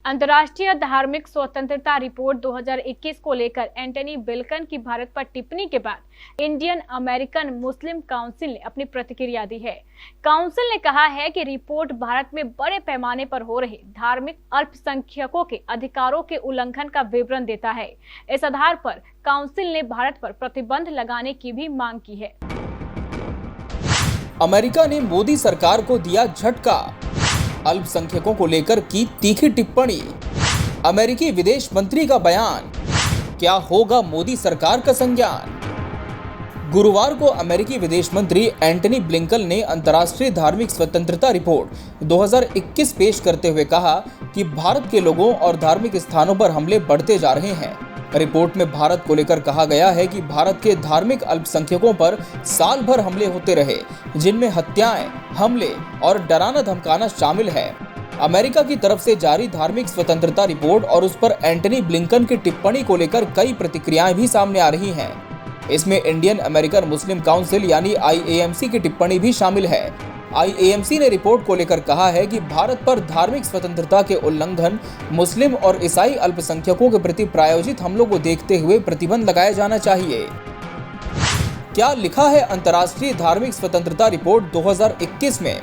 अंतर्राष्ट्रीय धार्मिक स्वतंत्रता रिपोर्ट 2021 को लेकर एंटनी ब्लिंकन की भारत पर टिप्पणी के बाद इंडियन अमेरिकन मुस्लिम काउंसिल ने अपनी प्रतिक्रिया दी है। काउंसिल ने कहा है कि रिपोर्ट भारत में बड़े पैमाने पर हो रहे धार्मिक अल्पसंख्यकों के अधिकारों के उल्लंघन का विवरण देता है। इस आधार पर काउंसिल ने भारत पर प्रतिबंध लगाने की भी मांग की है। अमेरिका ने मोदी सरकार को दिया झटका, अल्पसंख्यकों को लेकर की तीखी टिप्पणी। अमेरिकी विदेश मंत्री का बयान, क्या होगा मोदी सरकार का संज्ञान। गुरुवार को अमेरिकी विदेश मंत्री एंटनी ब्लिंकन ने अंतर्राष्ट्रीय धार्मिक स्वतंत्रता रिपोर्ट 2021 पेश करते हुए कहा कि भारत के लोगों और धार्मिक स्थानों पर हमले बढ़ते जा रहे हैं। रिपोर्ट में भारत को लेकर कहा गया है कि भारत के धार्मिक अल्पसंख्यकों पर साल भर हमले होते रहे, जिनमें हत्याएं, हमले और डराना धमकाना शामिल है। अमेरिका की तरफ से जारी धार्मिक स्वतंत्रता रिपोर्ट और उस पर एंटनी ब्लिंकन की टिप्पणी को लेकर कई प्रतिक्रियाएं भी सामने आ रही हैं। इसमें इंडियन अमेरिकन मुस्लिम काउंसिल यानी IAMC की टिप्पणी भी शामिल है। IAMC ने रिपोर्ट को लेकर कहा है कि भारत पर धार्मिक स्वतंत्रता के उल्लंघन, मुस्लिम और ईसाई अल्पसंख्यकों के प्रति प्रायोजित हमलों को देखते हुए प्रतिबंध लगाया जाना चाहिए। क्या लिखा है अंतर्राष्ट्रीय धार्मिक स्वतंत्रता रिपोर्ट 2021 में?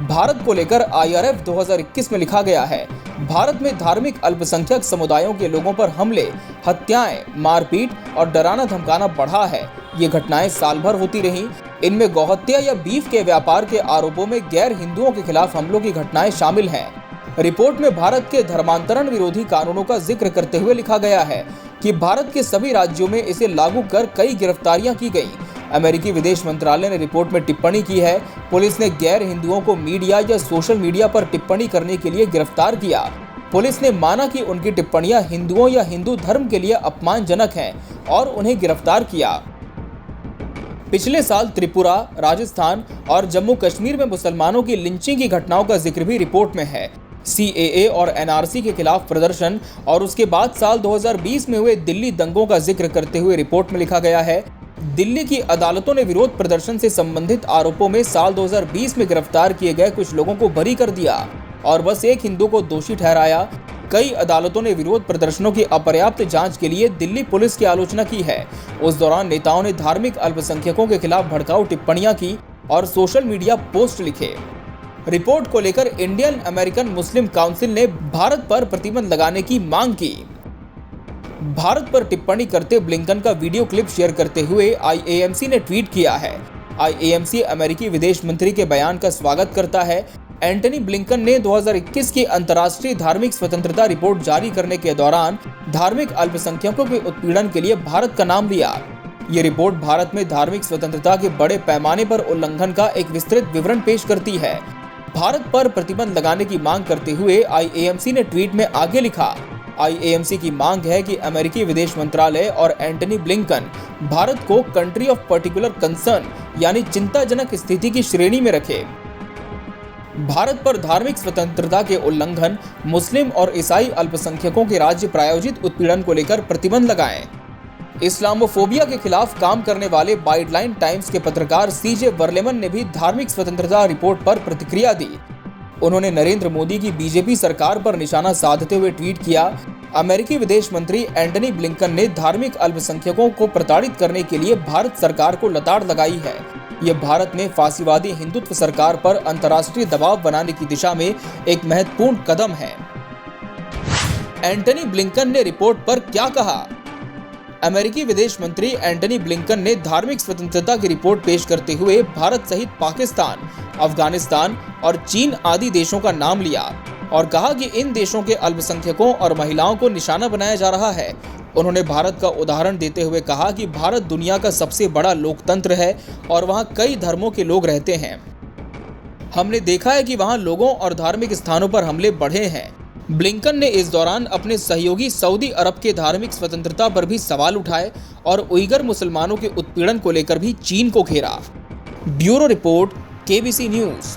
भारत को लेकर IRF 2021 में लिखा गया है, भारत में धार्मिक अल्पसंख्यक समुदायों के लोगों पर हमले, हत्याएं, मारपीट और डराना धमकाना बढ़ा है। ये घटनाएं साल भर होती रहीं। इनमें गौहत्या या बीफ के व्यापार के आरोपों में गैर हिंदुओं के खिलाफ हमलों की घटनाएं शामिल हैं। रिपोर्ट में भारत के धर्मांतरण विरोधी कानूनों का जिक्र करते हुए लिखा गया है कि भारत के सभी राज्यों में इसे लागू कर कई गिरफ्तारियां की गई। अमेरिकी विदेश मंत्रालय ने रिपोर्ट में टिप्पणी की है, पुलिस ने गैर हिंदुओं को मीडिया या सोशल मीडिया पर टिप्पणी करने के लिए गिरफ्तार किया। पुलिस ने माना कि उनकी टिप्पणियां हिंदुओं या हिंदू धर्म के लिए अपमानजनक हैं और उन्हें गिरफ्तार किया। पिछले साल त्रिपुरा, राजस्थान और जम्मू कश्मीर में मुसलमानों की लिंचिंग की घटनाओं का जिक्र भी रिपोर्ट में है। CAA और NRC के खिलाफ प्रदर्शन और उसके बाद साल 2020 में हुए दिल्ली दंगों का जिक्र करते हुए रिपोर्ट में लिखा गया है, दिल्ली की अदालतों ने विरोध प्रदर्शन से संबंधित आरोपों में साल 2020 में गिरफ्तार किए गए कुछ लोगों को बरी कर दिया और बस एक हिंदू को दोषी ठहराया। कई अदालतों ने विरोध प्रदर्शनों की अपर्याप्त जांच के लिए दिल्ली पुलिस की आलोचना की है। उस दौरान नेताओं ने धार्मिक अल्पसंख्यकों के खिलाफ भड़काऊ टिप्पणियां की और सोशल मीडिया पोस्ट लिखे। रिपोर्ट को लेकर इंडियन अमेरिकन मुस्लिम काउंसिल ने भारत पर प्रतिबंध लगाने की मांग की। भारत पर टिप्पणी करते ब्लिंकन का वीडियो क्लिप शेयर करते हुए IAMC ने ट्वीट किया है। IAMC अमेरिकी विदेश मंत्री के बयान का स्वागत करता है। एंटनी ब्लिंकन ने 2021 की अंतर्राष्ट्रीय धार्मिक स्वतंत्रता रिपोर्ट जारी करने के दौरान धार्मिक अल्पसंख्यकों के उत्पीड़न के लिए भारत का नाम लिया। ये रिपोर्ट भारत में धार्मिक स्वतंत्रता के बड़े पैमाने पर उल्लंघन का एक विस्तृत विवरण पेश करती है। भारत पर प्रतिबंध लगाने की मांग करते हुए IAMC ने ट्वीट में आगे लिखा, IAMC की मांग है कि अमेरिकी विदेश मंत्रालय और एंटनी ब्लिंकन भारत को कंट्री ऑफ पर्टिकुलर कंसर्न यानी चिंताजनक स्थिति की श्रेणी में रखे। भारत पर धार्मिक स्वतंत्रता के उल्लंघन, मुस्लिम और ईसाई अल्पसंख्यकों के राज्य प्रायोजित उत्पीड़न को लेकर प्रतिबंध लगाएं। इस्लामोफोबिया के खिलाफ काम करने वाले बाइडलाइन टाइम्स के पत्रकार CJ वर्लेमन ने भी धार्मिक स्वतंत्रता रिपोर्ट पर प्रतिक्रिया दी। उन्होंने नरेंद्र मोदी की BJP सरकार पर निशाना साधते हुए ट्वीट किया, अमेरिकी विदेश मंत्री एंटनी ब्लिंकन ने धार्मिक अल्पसंख्यकों को प्रताड़ित करने के लिए भारत सरकार को लताड़ लगाई है। यह भारत में फासीवादी हिंदुत्व सरकार पर अंतर्राष्ट्रीय दबाव बनाने की दिशा में एक महत्वपूर्ण कदम है। एंटनी ब्लिंकन ने रिपोर्ट पर क्या कहा? अमेरिकी विदेश मंत्री एंटनी ब्लिंकन ने धार्मिक स्वतंत्रता की रिपोर्ट पेश करते हुए भारत सहित पाकिस्तान, अफगानिस्तान और चीन आदि देशों का नाम लिया और कहा कि इन देशों के अल्पसंख्यकों और महिलाओं को निशाना बनाया जा रहा है। उन्होंने भारत का उदाहरण देते हुए कहा कि भारत दुनिया का सबसे बड़ा लोकतंत्र है और वहां कई धर्मों के लोग रहते हैं। हमने देखा है कि वहां लोगों और धार्मिक स्थानों पर हमले बढ़े हैं। ब्लिंकन ने इस दौरान अपने सहयोगी सऊदी अरब के धार्मिक स्वतंत्रता पर भी सवाल उठाए और उइगर मुसलमानों के उत्पीड़न को लेकर भी चीन को घेरा। Bureau report, KBC news.